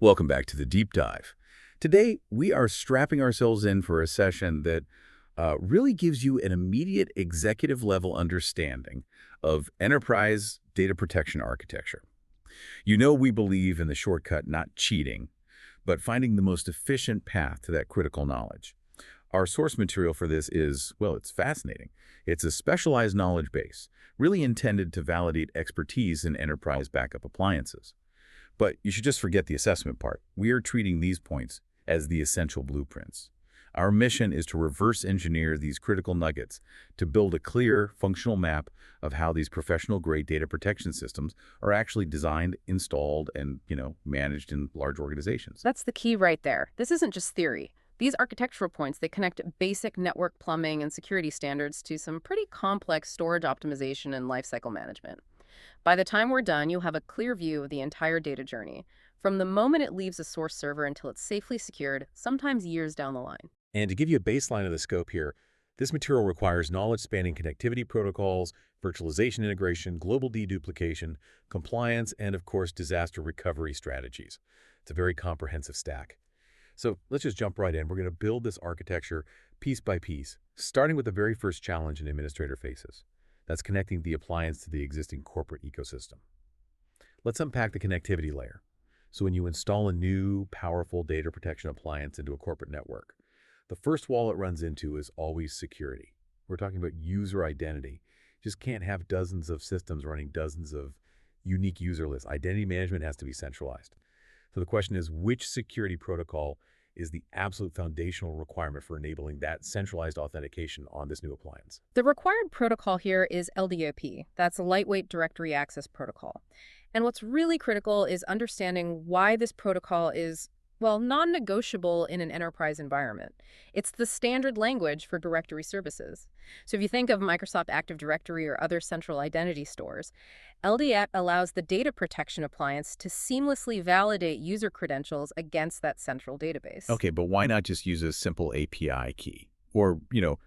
Welcome back to the Deep Dive. Today, we are strapping ourselves in for a session that really gives you an immediate executive-level understanding of enterprise data protection architecture. You know we believe in the shortcut, not cheating, but finding the most efficient path to that critical knowledge. Our source material for this is, well, it's fascinating. It's a specialized knowledge base, really intended to validate expertise in enterprise backup appliances. But you should just forget the assessment part. We are treating these points as the essential blueprints. Our mission is to reverse engineer these critical nuggets to build a clear, functional map of how these professional-grade data protection systems are actually designed, installed, and, managed in large organizations. That's the key right there. This isn't just theory. These architectural points, they connect basic network plumbing and security standards to some pretty complex storage optimization and lifecycle management. By the time we're done, you'll have a clear view of the entire data journey, from the moment it leaves a source server until it's safely secured, sometimes years down the line. And to give you a baseline of the scope here, this material requires knowledge-spanning connectivity protocols, virtualization integration, global deduplication, compliance, and of course, disaster recovery strategies. It's a very comprehensive stack. So let's just jump right in. We're going to build this architecture piece by piece, starting with the very first challenge an administrator faces. That's connecting the appliance to the existing corporate ecosystem. Let's unpack the connectivity layer. So when you install a new, powerful data protection appliance into a corporate network, the first wall it runs into is always security. We're talking about user identity. You just can't have dozens of systems running dozens of unique user lists. Identity management has to be centralized. So the question is, which security protocol is the absolute foundational requirement for enabling that centralized authentication on this new appliance? The required protocol here is LDAP. That's a Lightweight Directory Access Protocol. And what's really critical is understanding why this protocol is, well, non-negotiable in an enterprise environment. It's the standard language for directory services. So if you think of Microsoft Active Directory or other central identity stores, LDAP allows the data protection appliance to seamlessly validate user credentials against that central database. Okay, but why not just use a simple API key? Or,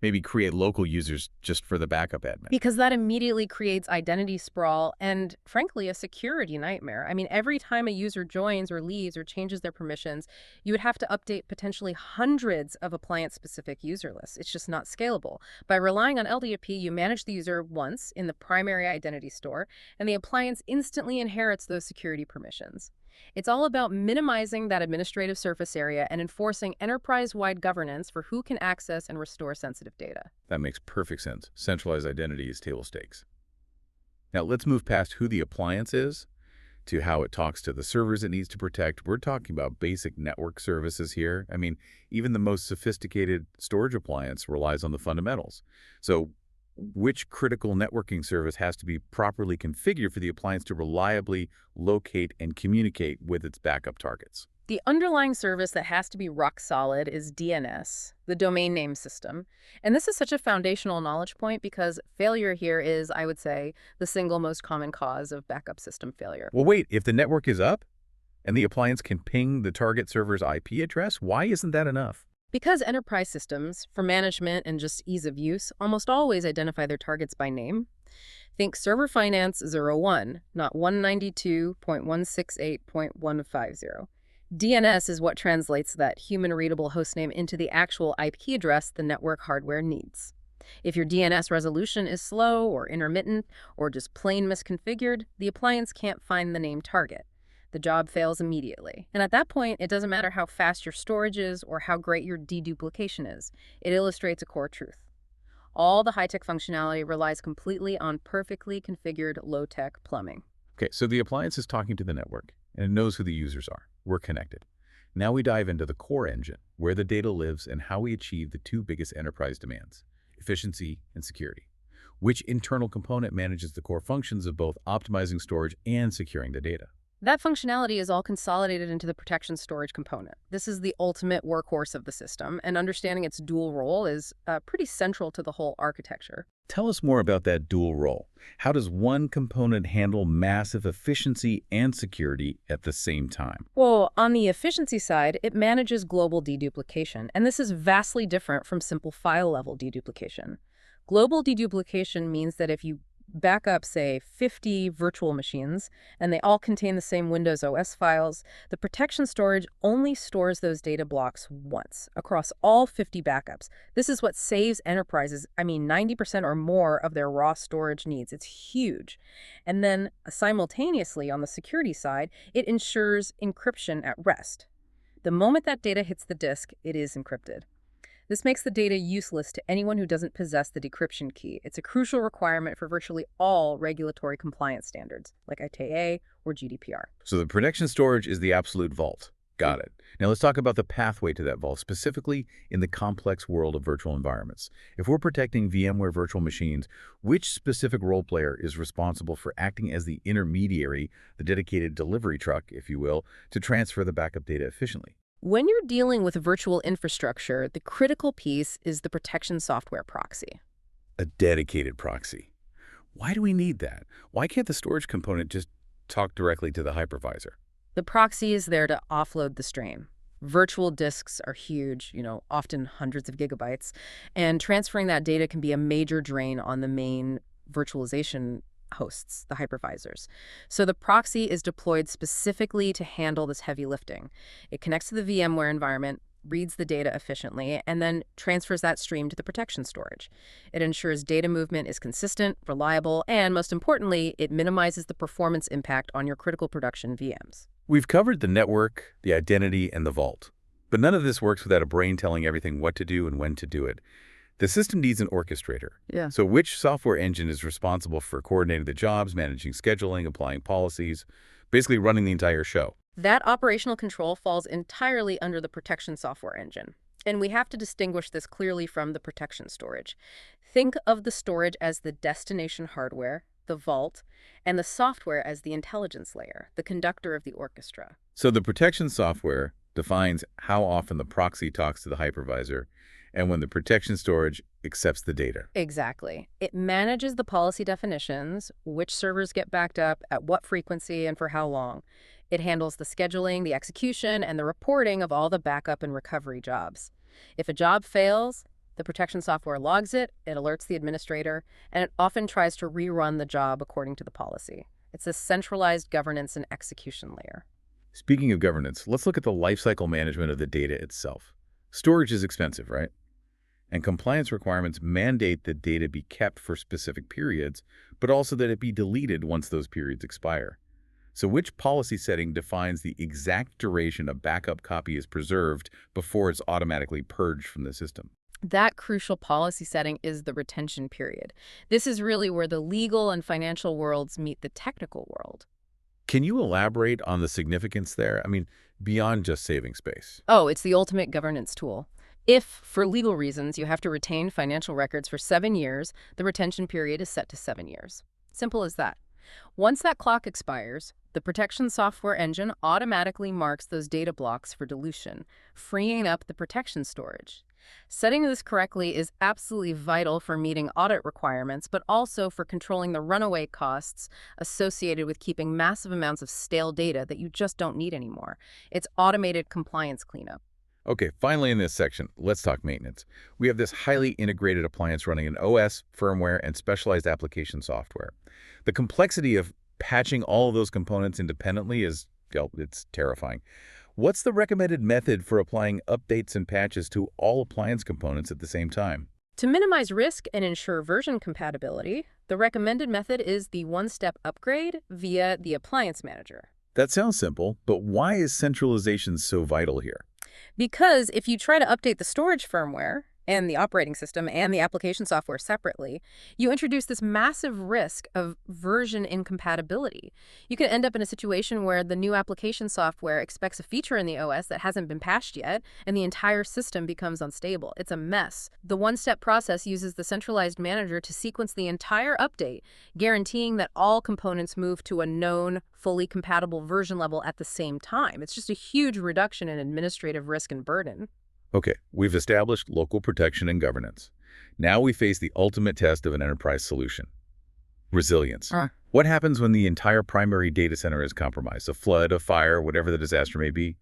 maybe create local users just for the backup admin? Because that immediately creates identity sprawl and, frankly, a security nightmare. I mean, every time a user joins or leaves or changes their permissions, you would have to update potentially hundreds of appliance-specific user lists. It's just not scalable. By relying on LDAP, you manage the user once in the primary identity store, and the appliance instantly inherits those security permissions. It's all about minimizing that administrative surface area and enforcing enterprise-wide governance for who can access and restore sensitive data. That makes perfect sense. Centralized identity is table stakes. Now, let's move past who the appliance is to how it talks to the servers it needs to protect. We're talking about basic network services here. I mean, even the most sophisticated storage appliance relies on the fundamentals. So which critical networking service has to be properly configured for the appliance to reliably locate and communicate with its backup targets? The underlying service that has to be rock solid is DNS, the domain name system. And this is such a foundational knowledge point because failure here is, I would say, the single most common cause of backup system failure. Well, wait, if the network is up and the appliance can ping the target server's IP address, why isn't that enough? Because enterprise systems, for management and just ease of use, almost always identify their targets by name. Think Server Finance 01, not 192.168.150. DNS is what translates that human-readable hostname into the actual IP address the network hardware needs. If your DNS resolution is slow or intermittent or just plain misconfigured, the appliance can't find the name target. The job fails immediately. And at that point, it doesn't matter how fast your storage is or how great your deduplication is. It illustrates a core truth. All the high-tech functionality relies completely on perfectly configured low-tech plumbing. Okay, so the appliance is talking to the network, and it knows who the users are. We're connected. Now we dive into the core engine, where the data lives and how we achieve the two biggest enterprise demands, efficiency and security. Which internal component manages the core functions of both optimizing storage and securing the data? That functionality is all consolidated into the protection storage component. This is the ultimate workhorse of the system, and understanding its dual role is pretty central to the whole architecture. Tell us more about that dual role. How does one component handle massive efficiency and security at the same time? Well, on the efficiency side, it manages global deduplication, and this is vastly different from simple file-level deduplication. Global deduplication means that if you back up, say, 50 virtual machines, and they all contain the same Windows OS files, the protection storage only stores those data blocks once across all 50 backups. This is what saves enterprises, 90% or more of their raw storage needs. It's huge. And then simultaneously on the security side, it ensures encryption at rest. The moment that data hits the disk, it is encrypted. This makes the data useless to anyone who doesn't possess the decryption key. It's a crucial requirement for virtually all regulatory compliance standards, like ITA or GDPR. So the protection storage is the absolute vault. Got it. Now let's talk about the pathway to that vault, specifically in the complex world of virtual environments. If we're protecting VMware virtual machines, which specific role player is responsible for acting as the intermediary, the dedicated delivery truck, if you will, to transfer the backup data efficiently? When you're dealing with virtual infrastructure, the critical piece is the protection software proxy. A dedicated proxy. Why do we need that? Why can't the storage component just talk directly to the hypervisor? The proxy is there to offload the strain. Virtual disks are huge, often hundreds of gigabytes, and transferring that data can be a major drain on the main virtualization hosts, the hypervisors. So the proxy is deployed specifically to handle this heavy lifting. It connects to the VMware environment, reads the data efficiently, and then transfers that stream to the protection storage. It ensures data movement is consistent, reliable, and most importantly, it minimizes the performance impact on your critical production VMs. We've covered the network, the identity, and the vault. But none of this works without a brain telling everything what to do and when to do it. The system needs an orchestrator. Yeah. So which software engine is responsible for coordinating the jobs, managing scheduling, applying policies, basically running the entire show? That operational control falls entirely under the protection software engine. And we have to distinguish this clearly from the protection storage. Think of the storage as the destination hardware, the vault, and the software as the intelligence layer, the conductor of the orchestra. So the protection software defines how often the proxy talks to the hypervisor and when the protection storage accepts the data. Exactly. It manages the policy definitions, which servers get backed up, at what frequency, and for how long. It handles the scheduling, the execution, and the reporting of all the backup and recovery jobs. If a job fails, the protection software logs it, it alerts the administrator, and it often tries to rerun the job according to the policy. It's a centralized governance and execution layer. Speaking of governance, let's look at the lifecycle management of the data itself. Storage is expensive, right? And compliance requirements mandate that data be kept for specific periods, but also that it be deleted once those periods expire. So which policy setting defines the exact duration a backup copy is preserved before it's automatically purged from the system? That crucial policy setting is the retention period. This is really where the legal and financial worlds meet the technical world. Can you elaborate on the significance there? Beyond just saving space. Oh, it's the ultimate governance tool. If, for legal reasons, you have to retain financial records for 7 years, the retention period is set to 7 years. Simple as that. Once that clock expires, the protection software engine automatically marks those data blocks for dilution, freeing up the protection storage. Setting this correctly is absolutely vital for meeting audit requirements, but also for controlling the runaway costs associated with keeping massive amounts of stale data that you just don't need anymore. It's automated compliance cleanup. Okay, finally in this section, let's talk maintenance. We have this highly integrated appliance running an OS, firmware, and specialized application software. The complexity of patching all of those components independently is, it's terrifying. What's the recommended method for applying updates and patches to all appliance components at the same time? To minimize risk and ensure version compatibility, the recommended method is the one-step upgrade via the appliance manager. That sounds simple, but why is centralization so vital here? Because if you try to update the storage firmware and the operating system and the application software separately, you introduce this massive risk of version incompatibility. You can end up in a situation where the new application software expects a feature in the OS that hasn't been patched yet, and the entire system becomes unstable. It's a mess. The one-step process uses the centralized manager to sequence the entire update, guaranteeing that all components move to a known, fully compatible version level at the same time. It's just a huge reduction in administrative risk and burden. Okay, we've established local protection and governance. Now we face the ultimate test of an enterprise solution. Resilience. What happens when the entire primary data center is compromised? A flood, a fire, whatever the disaster may be?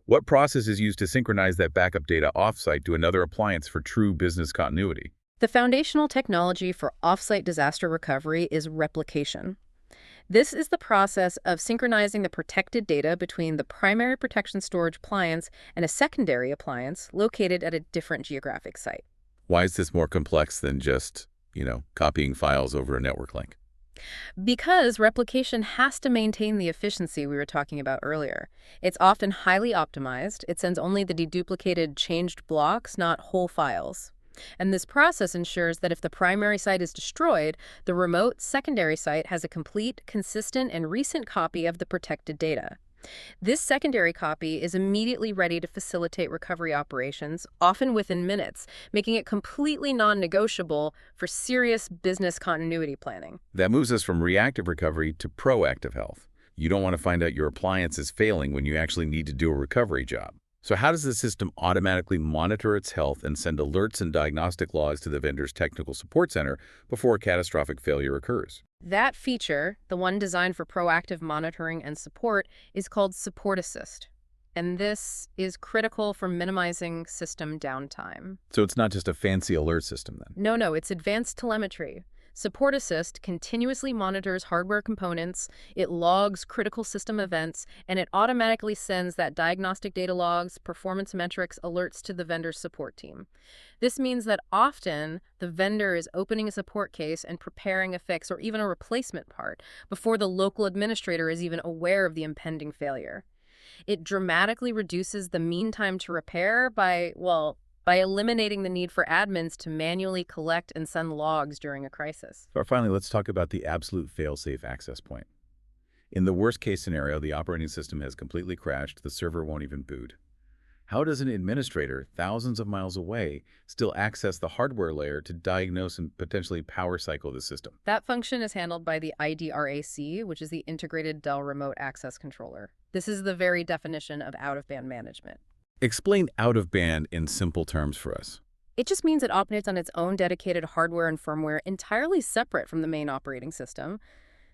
What process is used to synchronize that backup data offsite to another appliance for true business continuity? The foundational technology for offsite disaster recovery is replication. This is the process of synchronizing the protected data between the primary protection storage appliance and a secondary appliance located at a different geographic site. Why is this more complex than just, copying files over a network link? Because replication has to maintain the efficiency we were talking about earlier. It's often highly optimized. It sends only the deduplicated changed blocks, not whole files. And this process ensures that if the primary site is destroyed, the remote secondary site has a complete, consistent, and recent copy of the protected data. This secondary copy is immediately ready to facilitate recovery operations, often within minutes, making it completely non-negotiable for serious business continuity planning. That moves us from reactive recovery to proactive health. You don't want to find out your appliance is failing when you actually need to do a recovery job. So how does the system automatically monitor its health and send alerts and diagnostic logs to the vendor's technical support center before a catastrophic failure occurs? That feature, the one designed for proactive monitoring and support, is called Support Assist. And this is critical for minimizing system downtime. So it's not just a fancy alert system then? No, it's advanced telemetry. Support Assist continuously monitors hardware components, it logs critical system events, and it automatically sends that diagnostic data logs, performance metrics, alerts to the vendor's support team. This means that often the vendor is opening a support case and preparing a fix or even a replacement part before the local administrator is even aware of the impending failure. It dramatically reduces the mean time to repair by eliminating the need for admins to manually collect and send logs during a crisis. So finally, let's talk about the absolute fail-safe access point. In the worst-case scenario, the operating system has completely crashed, the server won't even boot. How does an administrator, thousands of miles away, still access the hardware layer to diagnose and potentially power cycle the system? That function is handled by the IDRAC, which is the Integrated Dell Remote Access Controller. This is the very definition of out-of-band management. Explain out-of-band in simple terms for us. It just means it operates on its own dedicated hardware and firmware entirely separate from the main operating system.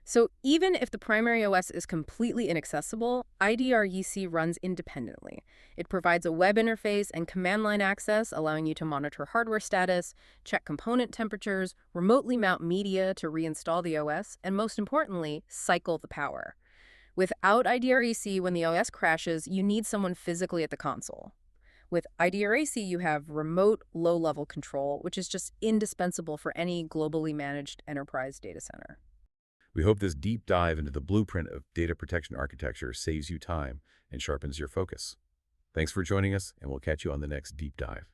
So even if the primary OS is completely inaccessible, IDREC runs independently. It provides a web interface and command line access, allowing you to monitor hardware status, check component temperatures, remotely mount media to reinstall the OS, and most importantly, cycle the power. Without IDREC, when the OS crashes, you need someone physically at the console. With IDRAC, you have remote, low-level control, which is just indispensable for any globally managed enterprise data center. We hope this deep dive into the blueprint of data protection architecture saves you time and sharpens your focus. Thanks for joining us, and we'll catch you on the next deep dive.